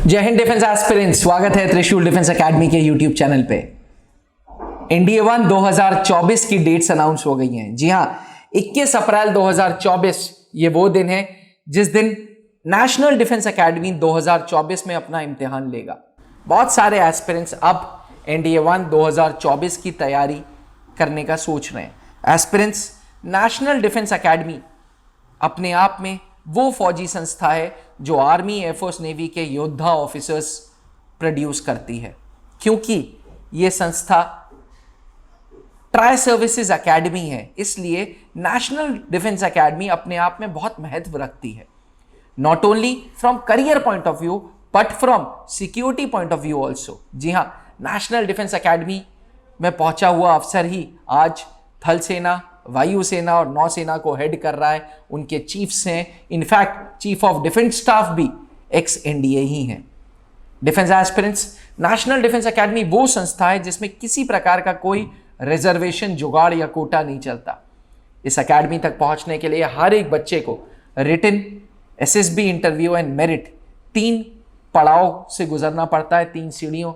जय Hind defence aspirants, स्वागत है त्रिशूल डिफेंस एकेडमी के यूट्यूब चैनल पे। NDA-1 2024 की डेट्स अनाउंस हो गई हैं। जी हां, 21 अप्रैल 2024 ये वो दिन है जिस दिन नेशनल डिफेंस एकेडमी 2024 में अपना इम्तिहान लेगा। बहुत सारे एस्पिरेंट्स अब NDA-1 2024 की तैयारी करने का सोच रहे हैं। एस्पिरेंट्स, नेशनल डिफेंस एकेडमी अपने आप में वो फौजी संस्था है जो आर्मी, एयरफोर्स, नेवी के योद्धा ऑफिसर्स प्रोड्यूस करती है, क्योंकि ये संस्था ट्राई सर्विसेज एकेडमी है। इसलिए नेशनल डिफेंस एकेडमी अपने आप में बहुत महत्व रखती है, not only from career point of view but from security point of view also. जी हाँ, नेशनल डिफेंस एकेडमी में पहुंचा हुआ अफसर ही आज थल सेना, वायुसेना और नौसेना को हेड कर रहा है। उनके चीफ्स हैं, in fact chief of defence staff भी एक्स NDA ही हैं। Defence aspirants, national defence academy वो संस्था है जिसमें किसी प्रकार का कोई रिजर्वेशन, जुगाड़ या कोटा नहीं चलता। इस एकेडमी तक पहुंचने के लिए हर एक बच्चे को written, SSB interview and merit 3 पड़ाव से गुजरना पड़ता है, 3 सीढ़ियों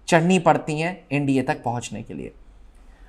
चढ़नी पड़ती हैं NDA तक पहुंचने के लिए।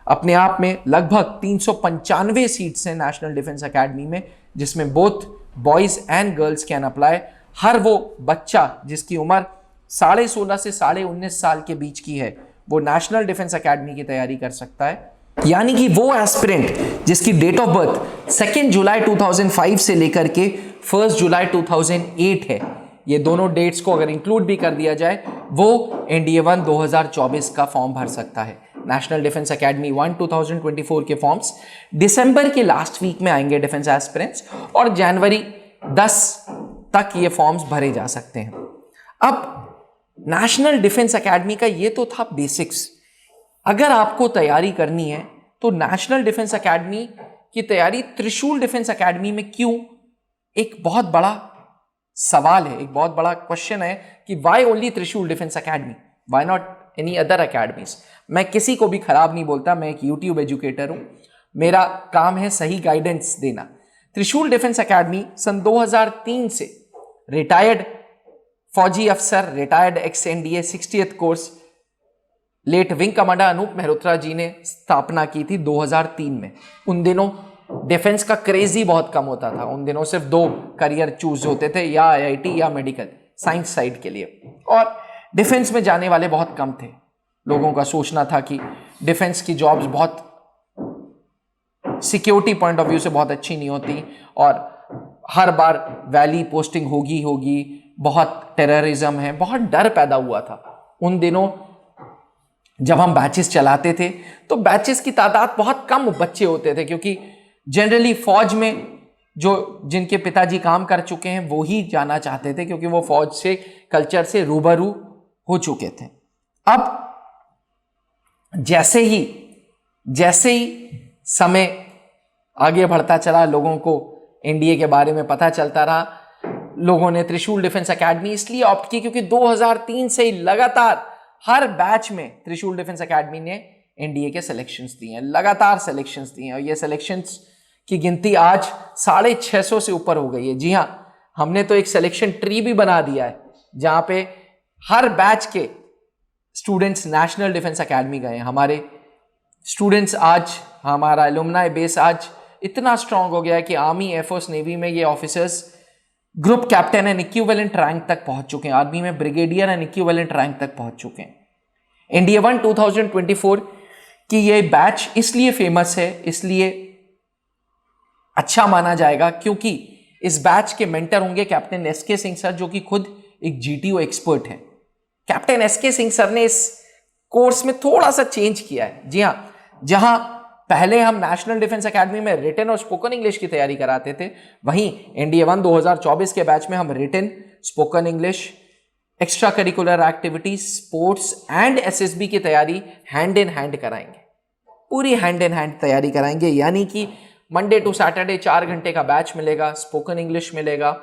अपने आप में लगभग 395 सीट्स हैं नेशनल डिफेंस एकेडमी में, जिसमें both boys and girls can apply. हर वो बच्चा जिसकी उम्र 16.5 से 19.5 साल के बीच की है, वो नेशनल डिफेंस एकेडमी की तैयारी कर सकता है। यानी कि वो एस्पिरेंट जिसकी डेट ऑफ बर्थ 2 जुलाई 2005 से लेकर के 1 जुलाई 2008 है, ये दोनों डेट्स को अगर इंक्लूड भी कर दिया जाए, वो NDA-1 2024 का फॉर्म भर सकता है। नेशनल डिफेंस एकेडमी 1 2024 के फॉर्म्स दिसंबर के लास्ट वीक में आएंगे डिफेंस एस्पिरेंट्स, और जनवरी 10 तक ये फॉर्म्स भरे जा सकते हैं। अब नेशनल डिफेंस एकेडमी का ये तो था बेसिक्स। अगर आपको तैयारी करनी है तो नेशनल डिफेंस एकेडमी की तैयारी त्रिशूल डिफेंस एकेडमी में क्यों, एक बहुत बड़ा सवाल है, एक बहुत बड़ा क्वेश्चन है कि why only Trishul defence academy, why not any other academies. मैं किसी को भी खराब नहीं बोलता, मैं एक यूट्यूब एजुकेटर हूं, मेरा काम है सही गाइडेंस देना। त्रिशूल डिफेंस एकेडमी सन 2003 से रिटायर्ड फौजी अफसर, retired ex NDA 60th course late wing commander Anoop Mehrotra ji ने स्थापना की थी 2003 में। उन दिनों डिफेंस का क्रेज ही बहुत कम होता था। उन दिनों सिर्फ 2 करियर चूज होते थे, या IIT या मेडिकल साइंस साइड के लिए, और डिफेंस में जाने वाले बहुत कम थे। लोगों का सोचना था कि डिफेंस की जॉब्स बहुत सिक्योरिटी पॉइंट ऑफ व्यू से बहुत अच्छी नहीं होती, और हर बार वैली पोस्टिंग होगी, बहुत टेररिज्म है, बहुत डर पैदा हुआ था। उन दिनों जब हम बैचेस चलाते थे तो बैचेस की तादाद बहुत कम बच्चे होते थे, क्योंकि जनरली फौज में जो जिनके पिताजी काम कर चुके हैं वो ही जाना चाहते थे, क्योंकि वो फौज से, कल्चर से रूबरू हो चुके थे। अब जैसे ही समय आगे बढ़ता चला, लोगों को NDA के बारे में पता चलता रहा, लोगों ने त्रिशूल डिफेंस एकेडमी इसलिए ऑप्ट की क्योंकि 2003 से ही लगातार हर बैच में त्रिशूल डिफेंस एकेडमी ने NDA के सिलेक्शंस दिए हैं, लगातार सिलेक्शंस दिए हैं, और ये सिलेक्शंस की गिनती आज 650 से ऊपर हो गई है। जी हाँ, हमने तो एक सिलेक्शन ट्री भी बना दिया है, जहां पे हर बैच के स्टूडेंट्स नेशनल डिफेंस एकेडमी गए हैं। हमारे स्टूडेंट्स आज, हमारा एलुमनाई बेस आज इतना स्ट्रांग हो गया है कि आर्मी, एयरफोर्स, नेवी में ये officers group captain and equivalent rank तक पहुंच चुके हैं। आर्मी में ब्रिगेडियर एंड इक्विवेलेंट रैंक तक पहुंच चुके हैं। NDA-1 2024 की ये बैच इसलिए फेमस है, इसलिए अच्छा माना जाएगा, क्योंकि इस बैच के मेंटर होंगे कैप्टन SK सिंह सर, जो कि खुद एक GTO एक्सपर्ट हैं। कैप्टन SK सिंह सर ने इस कोर्स में थोड़ा सा चेंज किया है। जी हाँ, जहां पहले हम नेशनल डिफेंस एकेडमी में रिटन और स्पोकन इंग्लिश की तैयारी कराते थे, वहीं NDA-1 2024 के बैच में हम written, spoken English, extra curricular activities, sports and SSB की तैयारी हैंड इन हैंड कराएंगे। पूरी हैंड इन हैंड तैयारी कराएंगे, यानी कि मंडे टू सैटरडे 4 घंटे का बैच मिलेगा, स्पोकन इंग्लिश मिलेगा,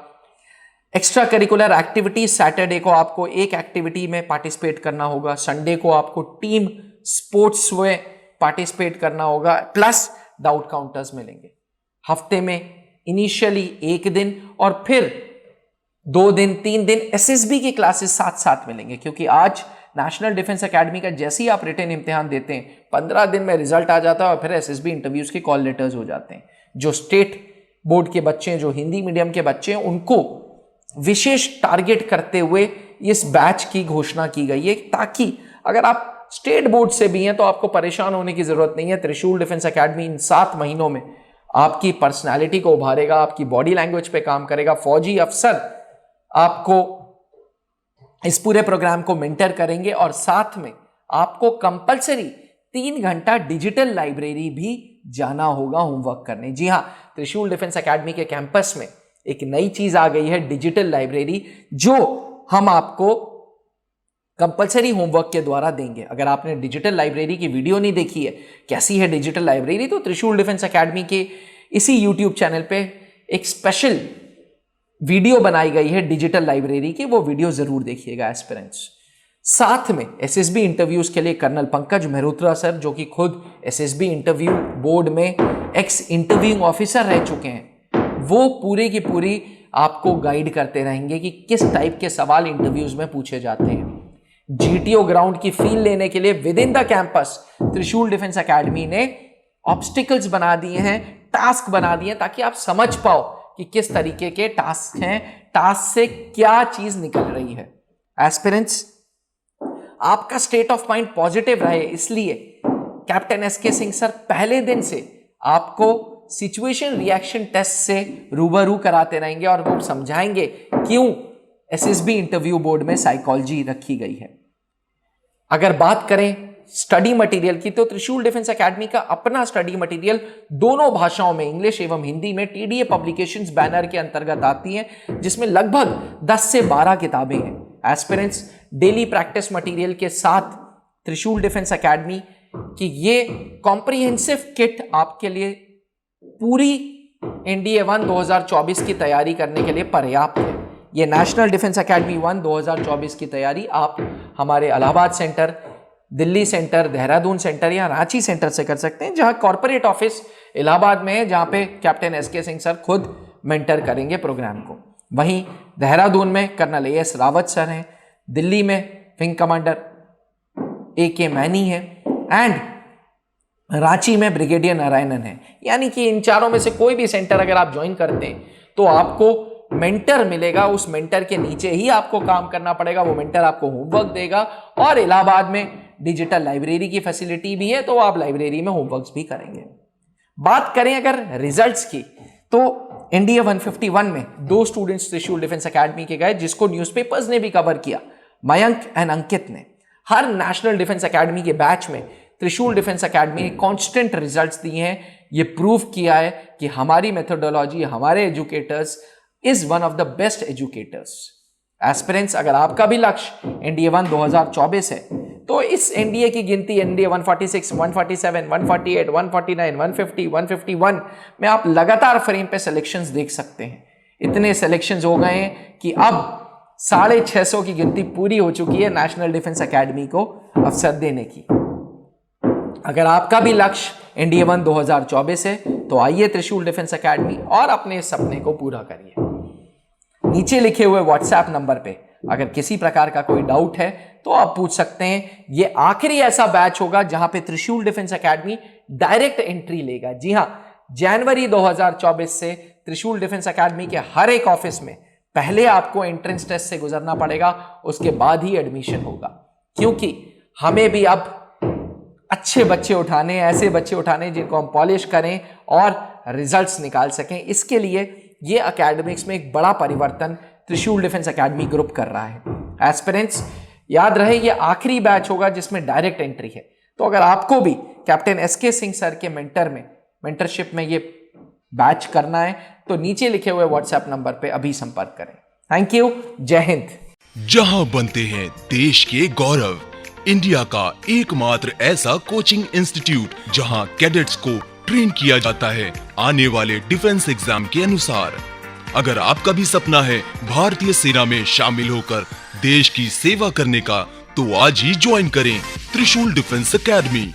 एक्स्ट्रा करिकुलर एक्टिविटीज, सैटरडे को आपको एक एक्टिविटी में पार्टिसिपेट करना होगा, संडे को आपको टीम स्पोर्ट्स में पार्टिसिपेट करना होगा, प्लस डाउट काउंटर्स मिलेंगे। हफ्ते में इनिशियली 1 दिन और फिर 2 दिन 3 दिन एसएसबी की क्लासेस साथ साथ मिलेंगे, क्योंकि आज नेशनल डिफेंस एकेडमी का जैसे ही आप रिटन इम्तिहान देते हैं 15 दिन में रिजल्ट आ जाता है और फिर एसएसबी इंटरव्यूज के कॉल लेटर्स हो जाते हैं। जो स्टेट बोर्ड के बच्चे हैं, जो हिंदी मीडियम के बच्चे हैं, उनको विशेष टारगेट करते हुए इस बैच की घोषणा की गई है, ताकि अगर आप स्टेट बोर्ड से भी हैं तो आपको परेशान होने की जरूरत नहीं है। त्रिशूल डिफेंस एकेडमी इन 7 महीनों में आपकी पर्सनैलिटी को उभारेगा, आपकी बॉडी लैंग्वेज पे काम करेगा। फौजी अफसर आपको इस पूरे प्रोग्राम को मेंटर करेंगे और साथ में आपको कंपलसरी 3 घंटा डिजिटल लाइब्रेरी भी जाना होगा होमवर्क करने। जी हां, त्रिशूल डिफेंस एकेडमी के कैंपस में एक नई चीज आ गई है, डिजिटल लाइब्रेरी, जो हम आपको कंपलसरी होमवर्क के द्वारा देंगे। अगर आपने डिजिटल लाइब्रेरी की वीडियो नहीं देखी है, कैसी है डिजिटल लाइब्रेरी, तो त्रिशूल डिफेंस एकेडमी के इसी यूट्यूब चैनल पे एक स्पेशल वीडियो बनाई गई है डिजिटल लाइब्रेरी की, वो वीडियो जरूर देखिएगा एस्पिरेंट्स। साथ में एसएसबी इंटरव्यूज के लिए कर्नल पंकज मेहरोत्रा सर, जो कि खुद एसएसबी इंटरव्यू बोर्ड में एक्स इंटरव्यूइंग ऑफिसर रह चुके हैं, वो पूरी की पूरी आपको गाइड करते रहेंगे कि किस टाइप के सवाल इंटरव्यूज में पूछे जाते हैं। जीटीओ ग्राउंड की फील लेने के लिए विद इन द कैंपस त्रिशूल डिफेंस एकेडमी ने ऑब्स्टिकल्स बना दिए हैं, टास्क बना दिए हैं, ताकि आप समझ पाओ कि किस तरीके के टास्क हैं, टास्क से क्या चीज निकल रही है। एस्पिरेंट्स, आपका स्टेट ऑफ माइंड पॉजिटिव रहे, इसलिए कैप्टन एसके सिंह सर पहले दिन से आपको सिचुएशन रिएक्शन टेस्ट से रूबरू कराते रहेंगे और वो समझाएंगे क्यों एसएसबी इंटरव्यू बोर्ड में साइकोलॉजी रखी गई है। अगर बात करें स्टडी मटेरियल की, तो त्रिशूल डिफेंस एकेडमी का अपना स्टडी मटेरियल दोनों भाषाओं में, इंग्लिश एवं हिंदी में, टीडीए पब्लिकेशंस बैनर के अंतर्गत आती हैं, जिसमें लगभग 10 से 12 किताबें हैं। एस्पिरेंट्स, डेली प्रैक्टिस मटेरियल के साथ त्रिशूल डिफेंस एकेडमी की ये कॉम्प्रिहेंसिव किट आपके लिए पूरी एनडीए 1 2024 की तैयारी करने के लिए पर्याप्त है। ये नेशनल डिफेंस एकेडमी 1 2024 की तैयारी आप हमारे Allahabad centre, Delhi centre, Dehradun centre या रांची सेंटर से कर सकते हैं, जहां कॉर्पोरेट ऑफिस इलाहाबाद में है, जहां पे कैप्टन एसके सिंह सर खुद मेंटर करेंगे प्रोग्राम को। वहीं देहरादून में कर्नल एएस रावत सर हैं, दिल्ली में विंग कमांडर AK मैनी है एंड रांची में ब्रिगेडियर नारायणन है। यानी कि इन चारों में से कोई भी सेंटर अगर आप ज्वाइन करते हैं तो आपको मेंटर मिलेगा, उस मेंटर के नीचे ही आपको काम करना पड़ेगा, वो मेंटर आपको होमवर्क देगा और इलाहाबाद में डिजिटल लाइब्रेरी की फैसिलिटी भी है, तो आप लाइब्रेरी में होमवर्क्स भी करेंगे। बात करें अगर रिजल्ट्स की, तो एनडीए 151 में 2 स्टूडेंट्स त्रिशूल डिफेंस एकेडमी के गए, जिसको न्यूज़पेपर्स ने भी कवर किया, मयंक एंड अंकित ने। हर नेशनल डिफेंस एकेडमी के बैच में त्रिशूल डिफेंस एकेडमी ने कांस्टेंट रिजल्ट्स दिए हैं। ये प्रूव किया है कि हमारी मेथोडोलॉजी, हमारे educators is one of the best educators. Aspirants, अगर आपका भी लक्ष्य एनडीए 1 2024 है, तो इस एनडीए की गिनती एनडीए 146, 147, 148, 149, 150, 151 में आप लगातार फ्रेम पे सिलेक्शंस देख सकते हैं। इतने सिलेक्शंस हो गए हैं कि अब 650 की गिनती पूरी हो चुकी है नेशनल डिफेंस एकेडमी को अवसर देने की। अगर आपका भी लक्ष्य एनडीए 1 2024 है, तो आइए त्रिशूल डिफेंस एकेडमी और अपने सपने को पूरा करिए। नीचे लिखे हुए व्हाट्सएप नंबर पे अगर किसी प्रकार का कोई डाउट है तो आप पूछ सकते हैं। ये आखिरी ऐसा बैच होगा जहां पे त्रिशूल डिफेंस एकेडमी डायरेक्ट एंट्री लेगा। जी हां, जनवरी 2024 से त्रिशूल डिफेंस एकेडमी के हर एक ऑफिस में पहले आपको एंट्रेंस टेस्ट से गुजरना पड़ेगा, उसके बाद ही एडमिशन होगा, क्योंकि हमें भी अब अच्छे बच्चे उठाने, ऐसे बच्चे उठाने जिनको हम पॉलिश करें और रिजल्ट्स निकाल सकें। इसके लिए ये एकेडमिक्स में एक बड़ा परिवर्तन त्रिशूल डिफेंस एकेडमी ग्रुप कर रहा है। एस्पिरेंट्स, याद रहे ये आखिरी बैच होगा जिसमें डायरेक्ट एंट्री है। तो अगर आपको भी कैप्टन एसके सिंह सर के मेंटरशिप में ये बैच करना है, तो नीचे लिखे हुए व्हाट्सएप नंबर पे अभी संपर्क करें। थैंक यू, जय हिंद। जहां बनते हैं देश के गौरव, इंडिया का एकमात्र ऐसा कोचिंग इंस्टीट्यूट जहां कैडेट्स को ट्रेन किया जाता है आने वाले डिफेंस एग्जाम के अनुसार। अगर आपका भी सपना है भारतीय सेना में शामिल होकर देश की सेवा करने का, तो आज ही ज्वाइन करें त्रिशूल डिफेंस एकेडमी।